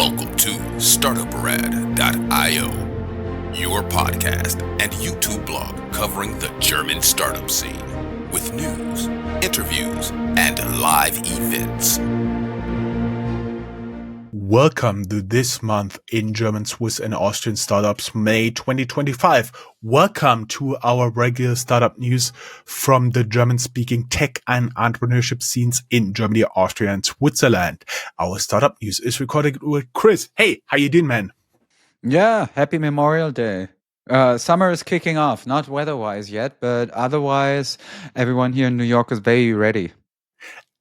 Welcome to Startuprad.io, your podcast and YouTube blog covering the German startup scene with news, interviews, and live events. Welcome to this month in German, Swiss, and Austrian startups, May 2025. Welcome to our regular startup news from the German-speaking tech and entrepreneurship scenes in Germany, Austria, and Switzerland. Our startup news is recorded with Chris. Hey, how you doing, man? Yeah, happy Memorial Day. Summer is kicking off, not weather-wise yet, but otherwise, everyone here in New York is very ready.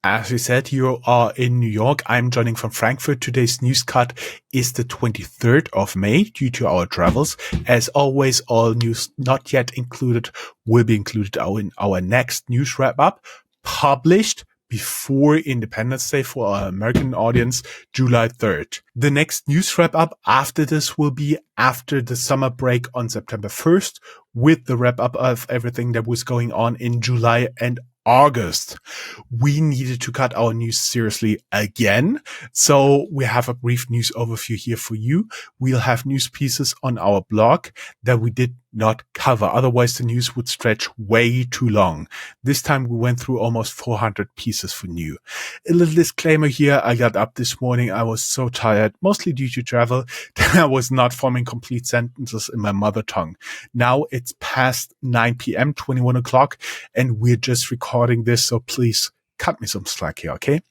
As we said, you are in New York. I'm joining from Frankfurt. Today's news cut is the 23rd of May due to our travels. As always, all news not yet included will be included in our next news wrap-up, published before Independence Day for our American audience, July 3rd. The next news wrap-up after this will be after the summer break on September 1st, with the wrap-up of everything that was going on in July and August. We needed to cut our news seriously again, so we have a brief news overview here for you. We'll have news pieces on our blog that we did not cover. Otherwise, the news would stretch way too long. This time we went through almost 400 pieces for new. A little disclaimer here. I got up this morning. I was so tired, mostly due to travel, that I was not forming complete sentences in my mother tongue. Now it's past 9 p.m., 21 o'clock, and we're just recording this. So please cut me some slack here. Okay.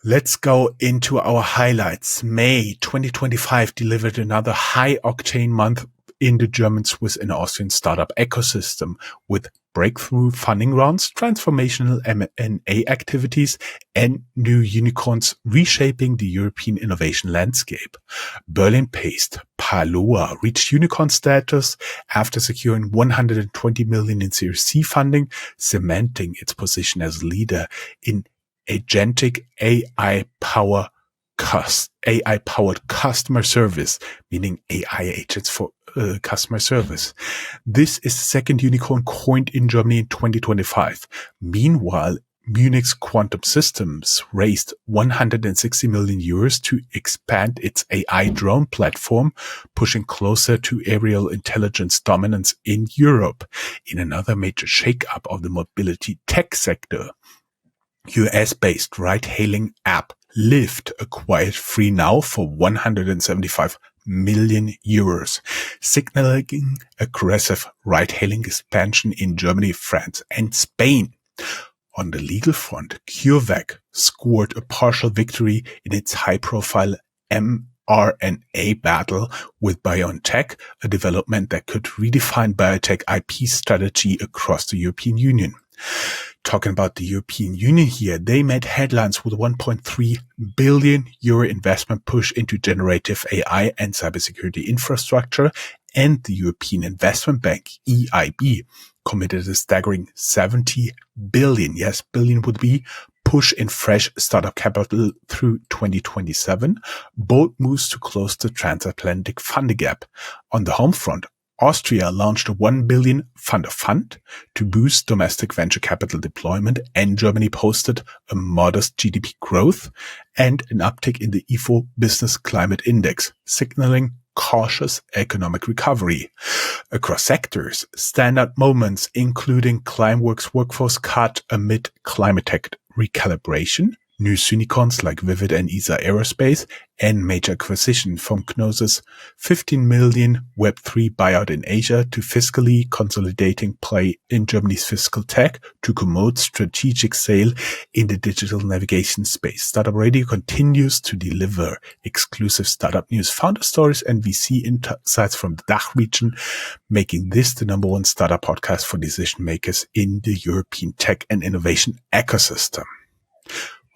Let's go into our highlights. May 2025 delivered another high octane month in the German, Swiss, and Austrian startup ecosystem with breakthrough funding rounds, transformational M&A activities, and new unicorns reshaping the European innovation landscape. Berlin-based Parloa reached unicorn status after securing 120 million in Series C funding, cementing its position as a leader in agentic AI-powered customer service, meaning AI agents for customer service. This is the second unicorn coined in Germany in 2025. Meanwhile, Munich's Quantum Systems raised 160 million euros to expand its AI drone platform, pushing closer to aerial intelligence dominance in Europe. In another major shakeup of the mobility tech sector, US-based ride-hailing app Lyft acquired FreeNow for 175 million euros, signaling aggressive ride-hailing expansion in Germany, France, and Spain. On the legal front, CureVac scored a partial victory in its high-profile mRNA battle with BioNTech, a development that could redefine biotech IP strategy across the European Union. Talking about the European Union here, they made headlines with a 1.3 billion euro investment push into generative AI and cybersecurity infrastructure, and the European Investment Bank, EIB, committed a staggering 70 billion, yes, billion would be, push in fresh startup capital through 2027, both moves to close the transatlantic funding gap. On the home front, Austria launched a 1 billion fund of fund to boost domestic venture capital deployment, and Germany posted a modest GDP growth and an uptick in the Ifo Business Climate Index, signaling cautious economic recovery. Across sectors, standout moments including Climeworks workforce cut amid climate tech recalibration, new soonicorns like Vivid and ESA Aerospace, and major acquisition from Gnosis' 15 million Web3 buyout in Asia to fiscally consolidating play in Germany's fiscal tech to commode strategic sale in the digital navigation space. Startup Radio continues to deliver exclusive startup news, founder stories, and VC insights from the DACH region, making this the #1 startup podcast for decision makers in the European tech and innovation ecosystem.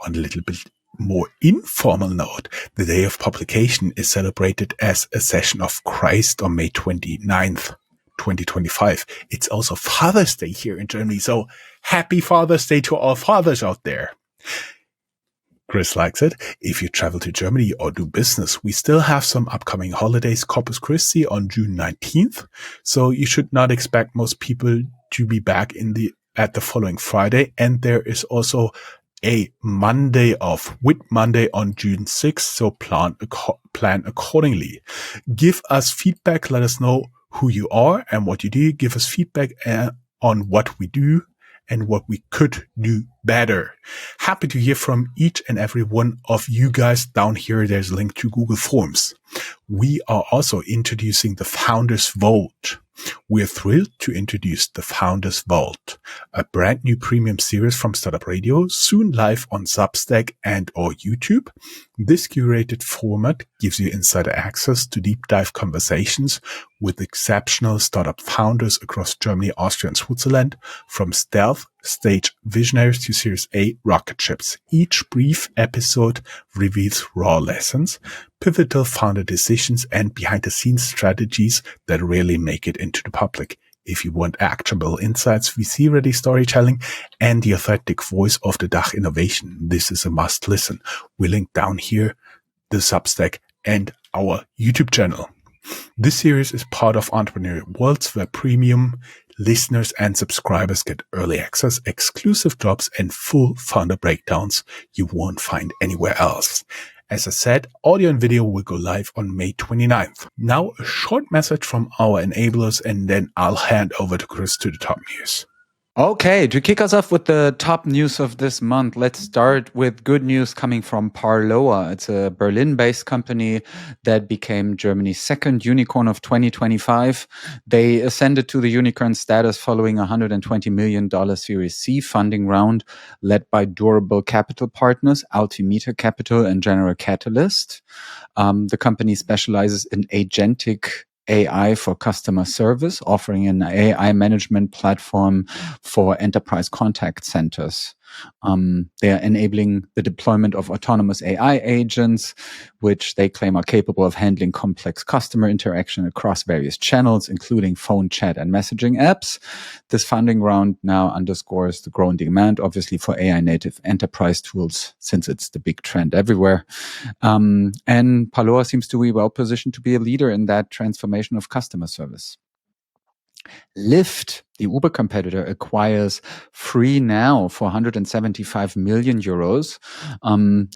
On a little bit more informal note, the day of publication is celebrated as a Session of Christ on May 29th, 2025. It's also Father's Day here in Germany, so happy Father's Day to all fathers out there. Chris likes it. If you travel to Germany or do business, we still have some upcoming holidays. Corpus Christi on June 19th, so you should not expect most people to be back at the following Friday. And there is also a Monday off, with Monday on June 6th, so plan accordingly. Give us feedback. Let us know who you are and what you do. Give us feedback on what we do and what we could do better. Happy to hear from each and every one of you guys. Down here, there's a link to Google Forms. We are also introducing the Founders Vault. We're thrilled to introduce the Founders Vault, a brand new premium series from Startup Radio, soon live on Substack and or YouTube. This curated format gives you insider access to deep dive conversations with exceptional startup founders across Germany, Austria, and Switzerland, from stealth stage visionaries to Series A rocket ships. Each brief episode reveals raw lessons, pivotal founder decisions, and behind-the-scenes strategies that rarely make it into the public. If you want actionable insights, VC-ready storytelling, and the authentic voice of the DACH innovation, this is a must listen. We link down here the Substack and our YouTube channel. This series is part of Entrepreneurial Worlds, where premium listeners and subscribers get early access, exclusive drops, and full founder breakdowns you won't find anywhere else. As I said, audio and video will go live on May 29th. Now, a short message from our enablers, and then I'll hand over to Chris to the top news. Okay, to kick us off with the top news of this month, let's start with good news coming from Parloa. It's a Berlin-based company that became Germany's second unicorn of 2025. They ascended to the unicorn status following a $120 million Series C funding round led by durable capital partners, Altimeter Capital and General Catalyst. The company specializes in agentic AI for customer service, offering an AI management platform for enterprise contact centers. They are enabling the deployment of autonomous AI agents, which they claim are capable of handling complex customer interaction across various channels, including phone, chat, and messaging apps. This funding round now underscores the growing demand, obviously, for AI-native enterprise tools, since it's the big trend everywhere. And Parloa seems to be well positioned to be a leader in that transformation of customer service. Lyft, the Uber competitor, acquires FreeNow for 175 million euros.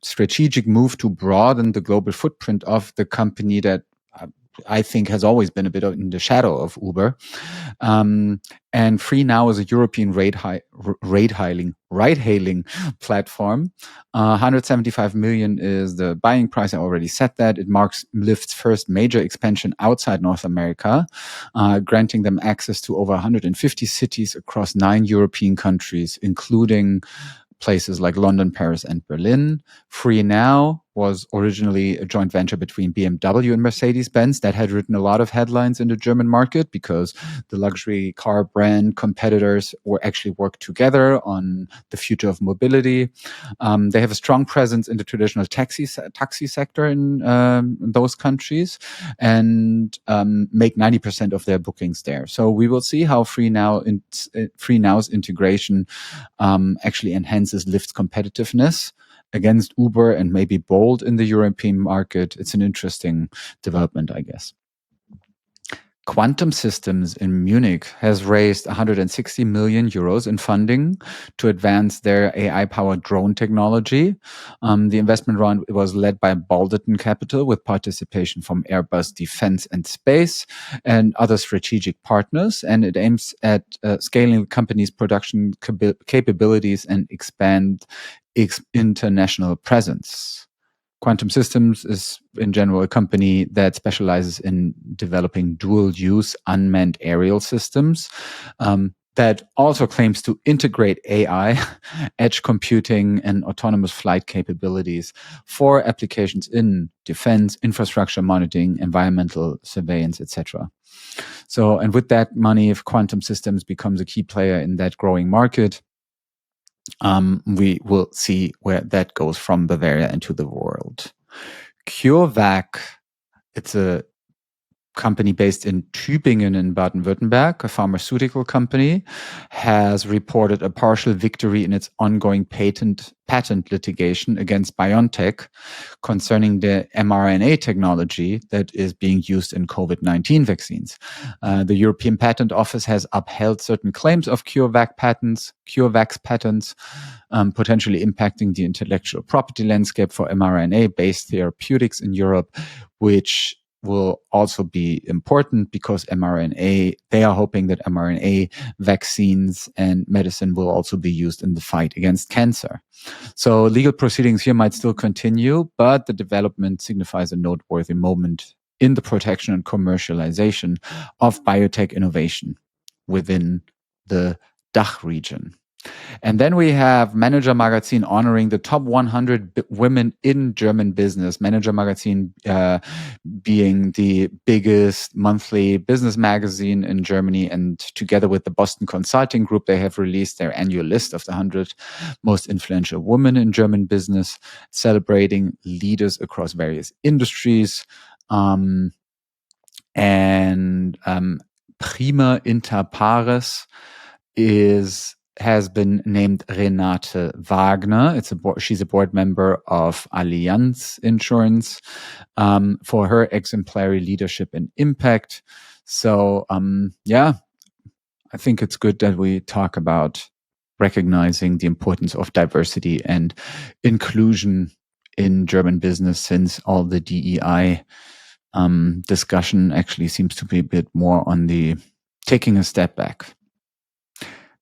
Strategic move to broaden the global footprint of the company that I think has always been a bit in the shadow of Uber. And FreeNow is a European ride-hailing platform. 175 million is the buying price. I already said that. It marks Lyft's first major expansion outside North America, granting them access to over 150 cities across 9 European countries, including places like London, Paris, and Berlin. FreeNow was originally a joint venture between BMW and Mercedes-Benz that had written a lot of headlines in the German market because the luxury car brand competitors were actually worked together on the future of mobility. They have a strong presence in the traditional taxi sector in those countries and make 90% of their bookings there. So we will see how FreeNow's integration actually enhances Lyft's competitiveness against Uber and maybe Bolt in the European market. It's an interesting development, I guess. Quantum Systems in Munich has raised 160 million euros in funding to advance their AI-powered drone technology. The investment round was led by Balderton Capital with participation from Airbus Defence and Space and other strategic partners, and it aims at scaling the company's production capabilities and expand its international presence. Quantum Systems is, in general, a company that specializes in developing dual-use unmanned aerial systems that also claims to integrate AI, edge computing, and autonomous flight capabilities for applications in defense, infrastructure monitoring, environmental surveillance, etc. So, and with that money, if Quantum Systems becomes a key player in that growing market, we will see where that goes from Bavaria into the world. CureVac, it's a company based in Tübingen in Baden-Württemberg, a pharmaceutical company, has reported a partial victory in its ongoing patent litigation against BioNTech concerning the mRNA technology that is being used in COVID-19 vaccines. The European Patent Office has upheld certain claims of CureVac patents, potentially impacting the intellectual property landscape for mRNA-based therapeutics in Europe, which will also be important because they are hoping that mRNA vaccines and medicine will also be used in the fight against cancer. So legal proceedings here might still continue, but the development signifies a noteworthy moment in the protection and commercialization of biotech innovation within the DACH region. And then we have Manager Magazin honoring the top 100 women in German business. Manager Magazin being the biggest monthly business magazine in Germany. And together with the Boston Consulting Group, they have released their annual list of the 100 most influential women in German business, celebrating leaders across various industries. Prima inter pares has been named Renate Wagner. She's a board member of Allianz Insurance for her exemplary leadership and impact. So, I think it's good that we talk about recognizing the importance of diversity and inclusion in German business, since all the DEI discussion actually seems to be a bit more on the taking a step back.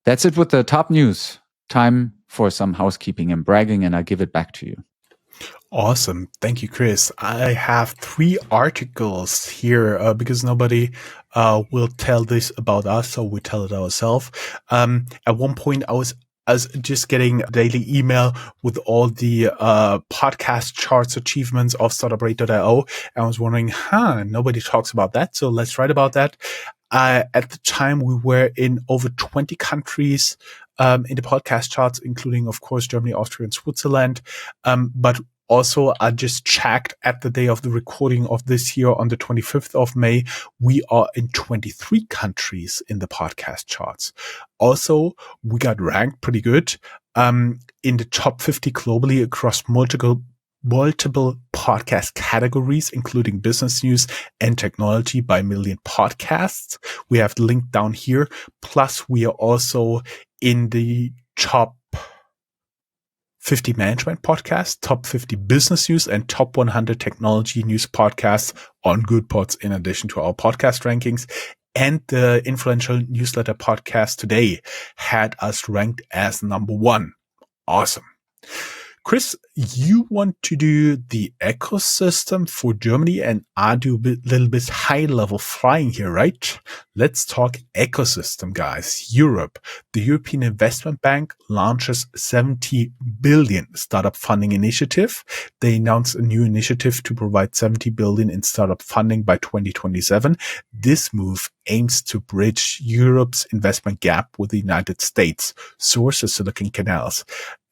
That's it with the top news. Time for some housekeeping and bragging, and I'll give it back to you. Awesome. Thank you, Chris. I have 3 articles here because nobody will tell this about us, so we tell it ourselves. At one point, I was just getting a daily email with all the podcast charts achievements of Startuprad.io. And I was wondering, nobody talks about that, so let's write about that. At the time, we were in over 20 countries in the podcast charts, including, of course, Germany, Austria, and Switzerland. But also, I just checked at the day of the recording of this year on the 25th of May, we are in 23 countries in the podcast charts. Also, we got ranked pretty good in the top 50 globally across multiple podcast categories, including business news and technology by Million Podcasts. We have the link down here. Plus, we are also in the top 50 management podcasts, top 50 business news, and top 100 technology news podcasts on GoodPods, in addition to our podcast rankings. And the influential newsletter podcast today had us ranked as number 1. Awesome. Chris, you want to do the ecosystem for Germany, and I do a little bit high-level flying here, right? Let's talk ecosystem, guys. Europe. The European Investment Bank launches 70 billion startup funding initiative. They announced a new initiative to provide 70 billion in startup funding by 2027. This move aims to bridge Europe's investment gap with the United States. Source is Silicon Canals.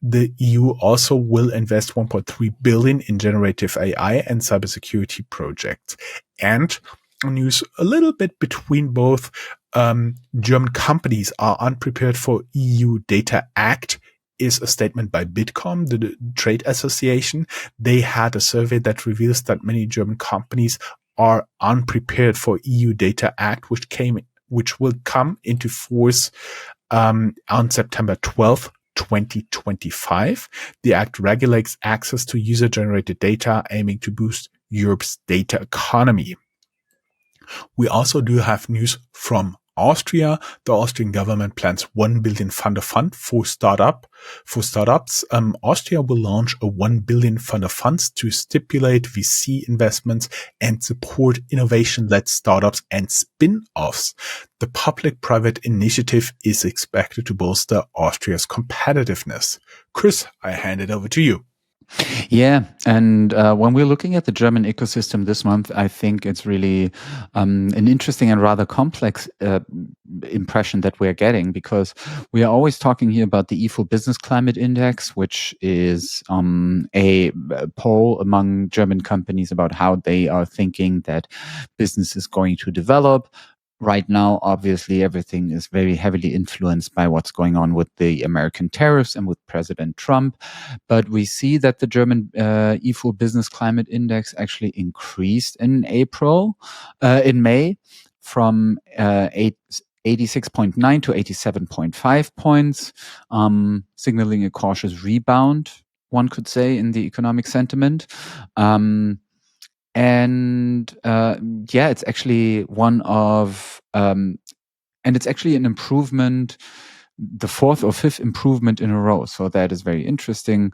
The EU also will invest 1.3 billion in generative AI and cybersecurity projects. And news a little bit between both. German companies are unprepared for EU Data Act is a statement by Bitkom, the trade association. They had a survey that reveals that many German companies are unprepared for EU Data Act, which will come into force on September 12th. 2025. The act regulates access to user-generated data, aiming to boost Europe's data economy. We also do have news from Austria. The Austrian government plans 1 billion fund of fund for startups. Austria will launch a 1 billion fund of funds to stipulate VC investments and support innovation-led startups and spin-offs. The public-private initiative is expected to bolster Austria's competitiveness. Chris, I hand it over to you. Yeah, and when we're looking at the German ecosystem this month, I think it's really an interesting and rather complex impression that we're getting, because we are always talking here about the IFO Business Climate Index, which is a poll among German companies about how they are thinking that business is going to develop. Right now, obviously, everything is very heavily influenced by what's going on with the American tariffs and with President Trump. But we see that the German IFO Business Climate Index actually increased in May, from 86.9 to 87.5 points, signaling a cautious rebound, one could say, in the economic sentiment. It's actually it's actually an improvement, the fourth or fifth improvement in a row. So that is very interesting.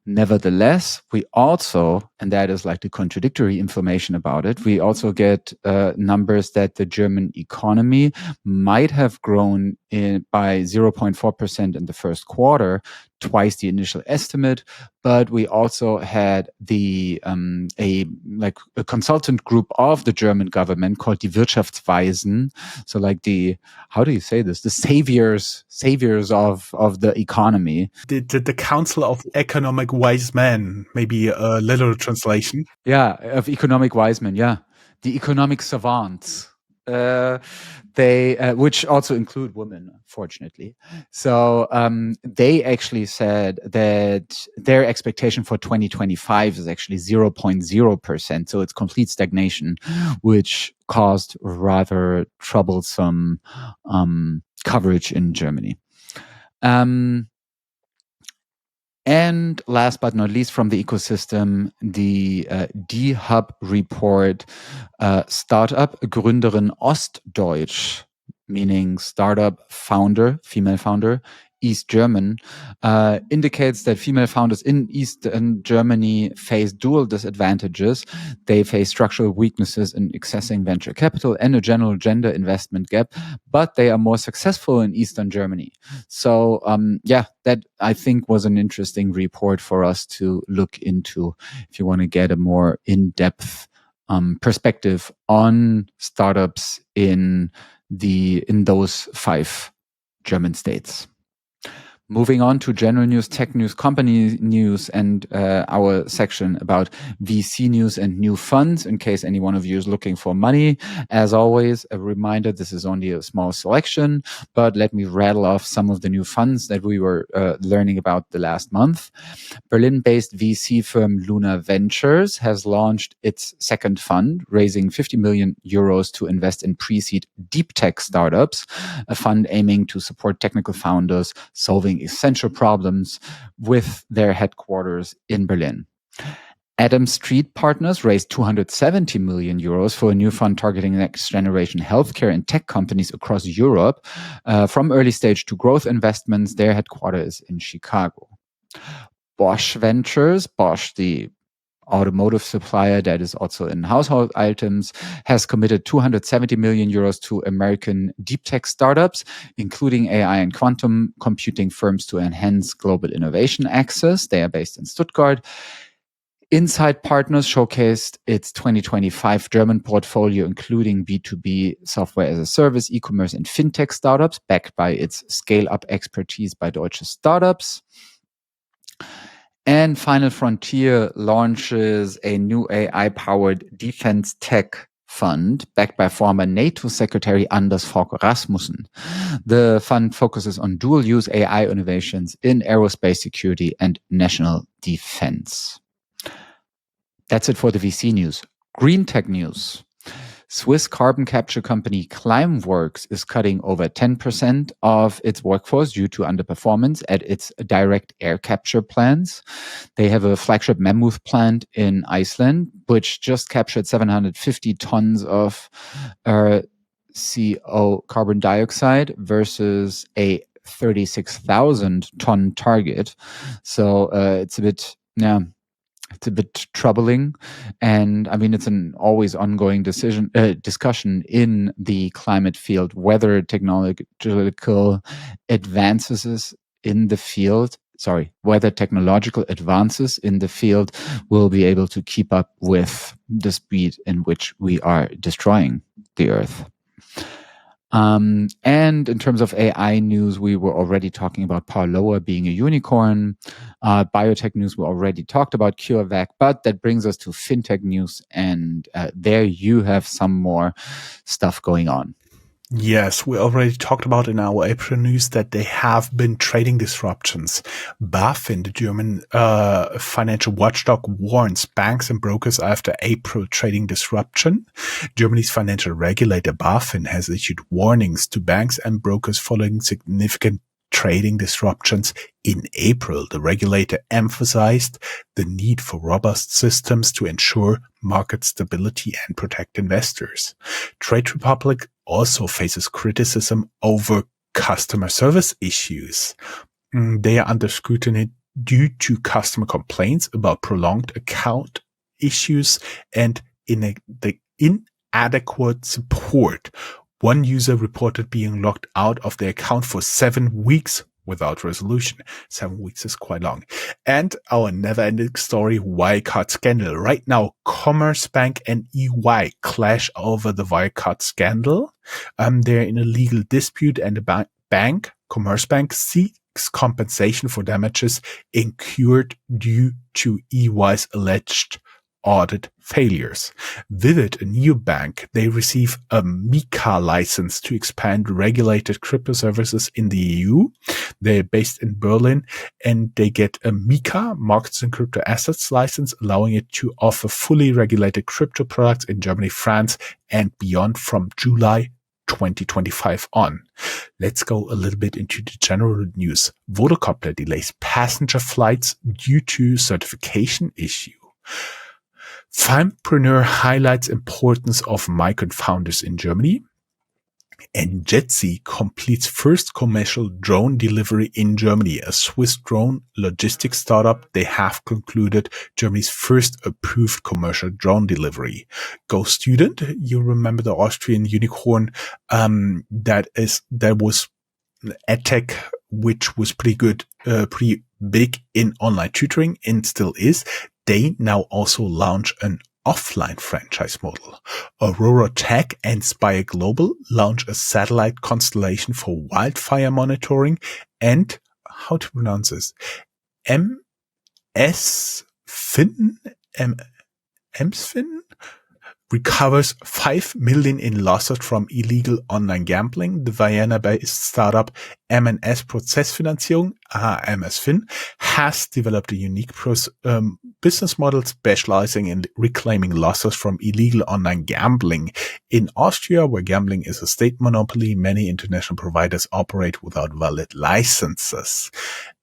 Nevertheless, we also, and that is like the contradictory information about it, we also get numbers that the German economy might have grown by 0.4% in the first quarter, twice the initial estimate. But we also had a consultant group of the German government called die Wirtschaftsweisen, so like the, how do you say this? The saviors of the economy. The Council of Economic Wise Men, maybe a literal translation. Yeah, of economic wise men. Yeah, the economic savants. Which also include women, fortunately. So they actually said that their expectation for 2025 is actually 0.0%. So it's complete stagnation, which caused rather troublesome coverage in Germany. And last but not least, from the ecosystem, the D-Hub report, Startup Gründerin Ostdeutsch, meaning startup founder, female founder, East German, indicates that female founders in Eastern Germany face dual disadvantages. They face structural weaknesses in accessing venture capital and a general gender investment gap, but they are more successful in Eastern Germany. So, that I think was an interesting report for us to look into if you want to get a more in-depth perspective on startups in those 5 German states. Moving on to general news, tech news, company news, and our section about VC news and new funds, in case any one of you is looking for money. As always, a reminder, this is only a small selection, but let me rattle off some of the new funds that we were learning about the last month. Berlin-based VC firm Luna Ventures has launched its second fund, raising 50 million euros to invest in pre-seed deep tech startups, a fund aiming to support technical founders solving essential problems with their headquarters in Berlin. Adam Street Partners raised 270 million euros for a new fund targeting next generation healthcare and tech companies across Europe. From early stage to growth investments, their headquarters is in Chicago. Bosch Ventures, Bosch, the automotive supplier that is also in household items, has committed 270 million euros to American deep tech startups, including AI and quantum computing firms, to enhance global innovation access. They are based in Stuttgart. Insight Partners showcased its 2025 German portfolio, including B2B software as a service, e-commerce, and fintech startups, backed by its scale-up expertise by Deutsche Startups. And Final Frontier launches a new AI-powered defense tech fund backed by former NATO Secretary Anders Fogh Rasmussen. The fund focuses on dual-use AI innovations in aerospace security and national defense. That's it for the VC news. Green tech news. Swiss carbon capture company Climeworks is cutting over 10% of its workforce due to underperformance at its direct air capture plants. They have a flagship mammoth plant in Iceland, which just captured 750 tons of CO, carbon dioxide, versus a 36,000 ton target. So it's a bit, troubling. And I mean, it's an always ongoing discussion in the climate field, whether technological advances in the field whether technological advances in the field will be able to keep up with the speed in which we are destroying the earth. And in terms of AI news, we were already talking about Parloa being a unicorn. Biotech news, we already talked about CureVac, but that brings us to fintech news. And there you have some more stuff going on. Yes, we already talked about in our April news that they have been trading disruptions. BaFin, the German financial watchdog, warns banks and brokers after April trading disruption. Germany's financial regulator BaFin has issued warnings to banks and brokers following significant trading disruptions. In April, the regulator emphasized the need for robust systems to ensure market stability and protect investors. Trade Republic also faces criticism over customer service issues. They are under scrutiny due to customer complaints about prolonged account issues and the inadequate support. One user reported being locked out of their account for 7 weeks without resolution. 7 weeks is quite long. And our never-ending story, Wirecard scandal. Right now, Commerzbank and EY clash over the Wirecard scandal. They're in a legal dispute, and the bank, Commerzbank, seeks compensation for damages incurred due to EY's alleged audit failures. Vivid, a new bank, they receive a MiCA license to expand regulated crypto services in the EU. They're based in Berlin, and they get a MiCA, Markets in Crypto Assets license, allowing it to offer fully regulated crypto products in Germany, France, and beyond from July 2025 on. Let's go a little bit into the general news. Vodacopter delays passenger flights due to certification issue. Firmpreneur highlights importance of migrant founders in Germany. And Jetsy completes first commercial drone delivery in Germany. A Swiss drone logistics startup, they have concluded Germany's first approved commercial drone delivery. Go Student, you remember the Austrian unicorn that was EdTech, which was pretty good, pretty big in online tutoring and still is. They now also launch an offline franchise model. Aurora Tech and Spire Global launch a satellite constellation for wildfire monitoring, and how to pronounce this? MSFin recovers 5 million in losses from illegal online gambling. The Vienna-based startup M&S Prozessfinanzierung, MSFin, has developed a unique business model specializing in reclaiming losses from illegal online gambling. In Austria, where gambling is a state monopoly, many international providers operate without valid licenses.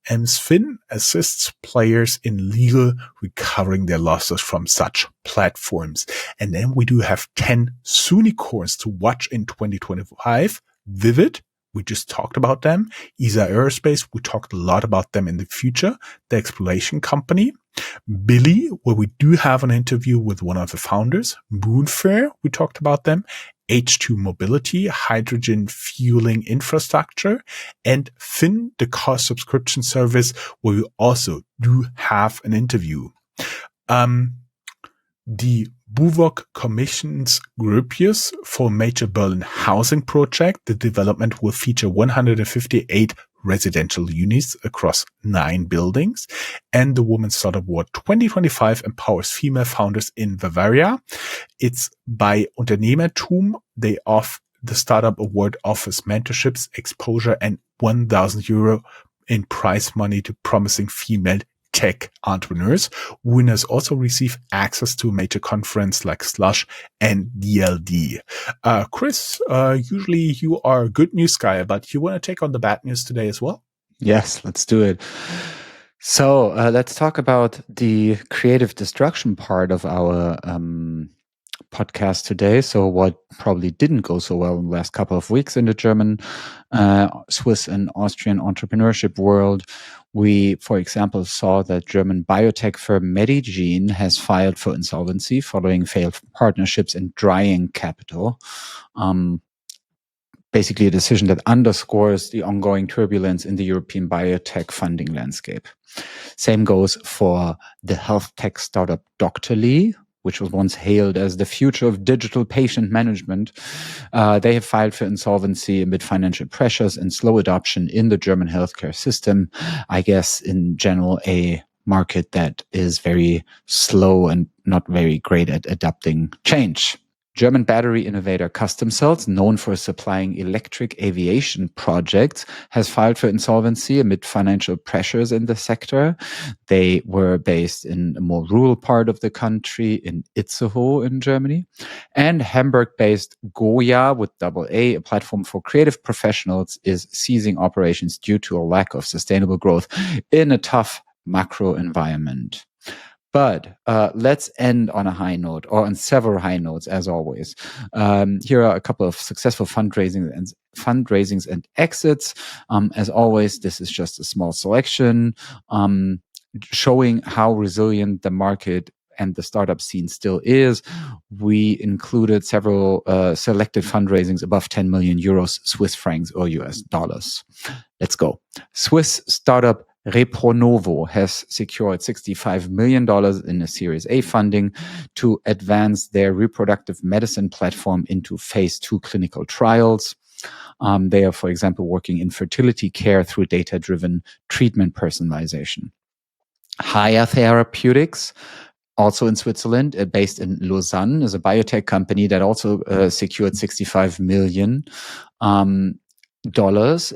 MSFin assists players in legal recovering their losses from such platforms. And then we do have 10 soonicorns to watch in 2025. Vivid, we just talked about them. ESA Aerospace, we talked a lot about them in the future. The exploration company. Billy, where we do have an interview with one of the founders. Moonfair, we talked about them. H2 Mobility, hydrogen fueling infrastructure, and Fin, the car subscription service, where we also do have an interview. The BUWOG commissions Gropius for major Berlin housing project. The development will feature 158 residential units across 9 buildings. And the Women's Startup Award 2025 empowers female founders in Bavaria. It's by Unternehmertum. The Startup Award offers mentorships, exposure, and €1,000 in prize money to promising female tech entrepreneurs. Winners also receive access to a major conference like Slush and DLD. Chris, usually you are a good news guy, but you want to take on the bad news today as well? Yes, let's do it. So let's talk about the creative destruction part of our podcast today. So what probably didn't go so well in the last couple of weeks in the German, Swiss and Austrian entrepreneurship world. We, for example, saw that German biotech firm Medigene has filed for insolvency following failed partnerships and drying capital. basically a decision that underscores the ongoing turbulence in the European biotech funding landscape. Same goes for the health tech startup Doctorly, which was once hailed as the future of digital patient management. They have filed for insolvency amid financial pressures and slow adoption in the German healthcare system. I guess in general, a market that is very slow and not very great at adapting change. German battery innovator Custom Cells, known for supplying electric aviation projects, has filed for insolvency amid financial pressures in the sector. They were based in a more rural part of the country, in Itzehoe in Germany. And Hamburg-based Goya, with AA, a platform for creative professionals, is ceasing operations due to a lack of sustainable growth in a tough macro environment. But let's end on a high note, or on several high notes, as always. Here are a couple of successful fundraisings and exits. As always, this is just a small selection, showing how resilient the market and the startup scene still is. We included several selected fundraisings above 10 million euros, Swiss francs, or US dollars. Let's go. Swiss startup Repronovo has secured $65 million in a Series A funding to advance their reproductive medicine platform into phase 2 clinical trials. They are, for example, working in fertility care through data-driven treatment personalization. Haya Therapeutics, also in Switzerland, based in Lausanne, is a biotech company that also secured $65 million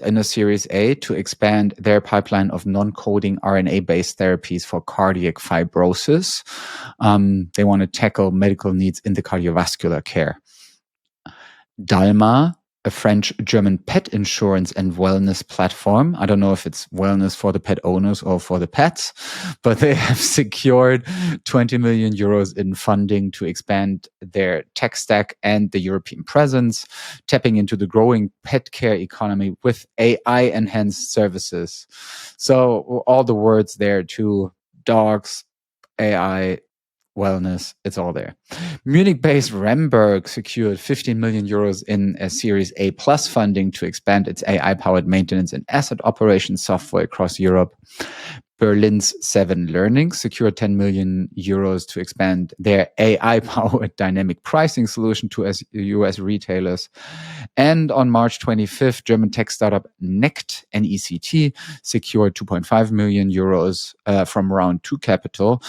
in a Series A to expand their pipeline of non-coding RNA-based therapies for cardiac fibrosis. They want to tackle medical needs in the cardiovascular care. Dalma, a French-German pet insurance and wellness platform. I don't know if it's wellness for the pet owners or for the pets, but they have secured 20 million euros in funding to expand their tech stack and the European presence, tapping into the growing pet care economy with AI-enhanced services. So all the words there too: dogs, AI, wellness, it's all there. Munich-based Remberg secured 15 million euros in a Series A plus funding to expand its AI-powered maintenance and asset operations software across Europe. Berlin's 7 Learning secured 10 million euros to expand their AI-powered dynamic pricing solution to US retailers. And on March 25th, German tech startup Nect, NECT, secured 2.5 million euros from Round 2 Capital.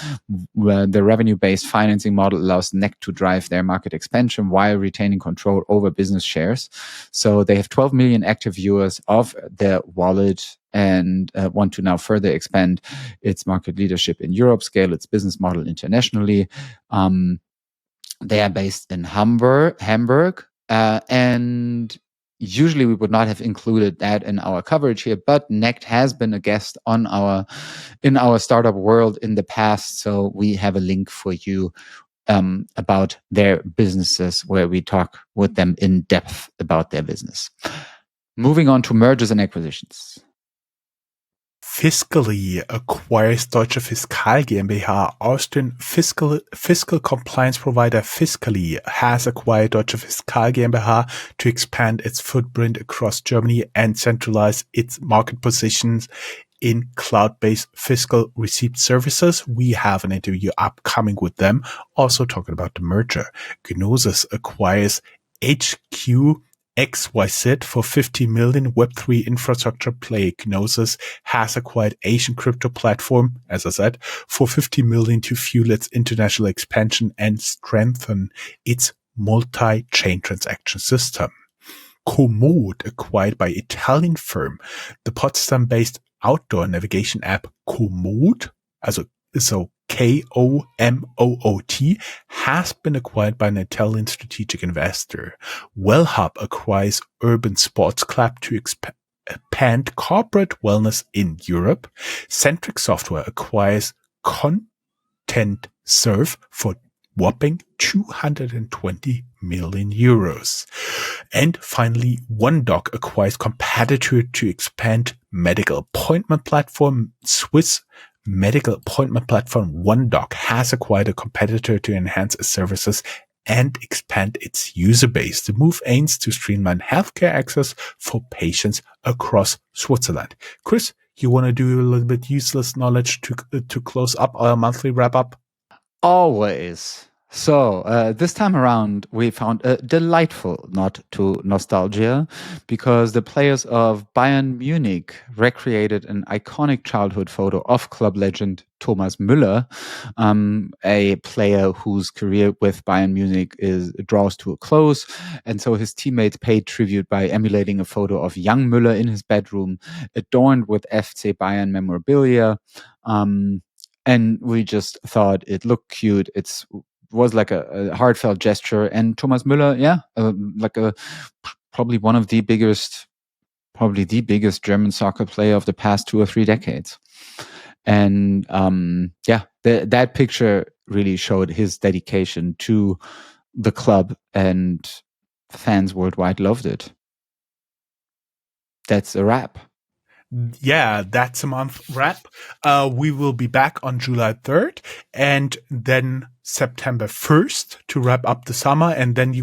Where the revenue-based financing model allows Nect to drive their market expansion while retaining control over business shares. So they have 12 million active users of their wallet and want to now further expand its market leadership in Europe, scale its business model internationally. They are based in Hamburg, and usually we would not have included that in our coverage here, but Nect has been a guest in our startup world in the past, so we have a link for you about their businesses where we talk with them in depth about their business. Moving on to mergers and acquisitions. Fiscally acquires Deutsche Fiskal GmbH. Austrian fiscal compliance provider Fiscally has acquired Deutsche Fiskal GmbH to expand its footprint across Germany and centralize its market positions in cloud-based fiscal receipt services. We have an interview upcoming with them, also talking about the merger. Gnosis acquires HQ XYZ for 50 million. Web3 infrastructure play Gnosis has acquired Asian crypto platform, as I said, for 50 million to fuel its international expansion and strengthen its multi-chain transaction system. Komoot, acquired by Italian firm, the Potsdam-based outdoor navigation app Komoot, so Komoot, has been acquired by an Italian strategic investor. Wellhub acquires Urban Sports Club to expand corporate wellness in Europe. Centric Software acquires ContentServe for whopping 220 million euros. And finally, OneDoc acquires competitor to expand medical appointment platform. Swiss medical appointment platform OneDoc has acquired a competitor to enhance its services and expand its user base. The move aims to streamline healthcare access for patients across Switzerland. Chris, you want to do a little bit useless knowledge to close up our monthly wrap up? Always. So this time around, we found a delightful nod to nostalgia because the players of Bayern Munich recreated an iconic childhood photo of club legend Thomas Müller, a player whose career with Bayern Munich draws to a close. And so his teammates paid tribute by emulating a photo of young Müller in his bedroom, adorned with FC Bayern memorabilia. And we just thought it looked cute. It was like a heartfelt gesture. And Thomas Müller, probably one of the biggest, probably the biggest German soccer player of the past 2 or 3 decades. And that picture really showed his dedication to the club, and fans worldwide loved it. That's a wrap. Yeah, that's a month wrap. We will be back on July 3rd and then September 1st to wrap up the summer. And then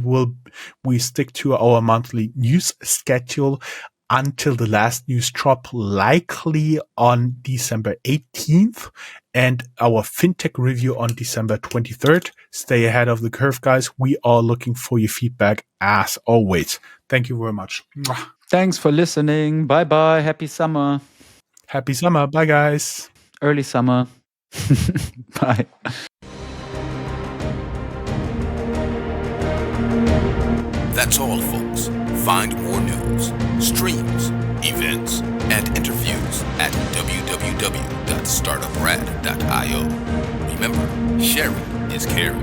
we stick to our monthly news schedule until the last news drop, likely on December 18th, and our fintech review on December 23rd. Stay ahead of the curve, guys. We are looking for your feedback as always. Thank you very much. Thanks for listening. Bye-bye. Happy summer. Happy summer. Bye, guys. Early summer. Bye. That's all, folks. Find more news, streams, events, and interviews at www.Startuprad.io. Remember, sharing is caring.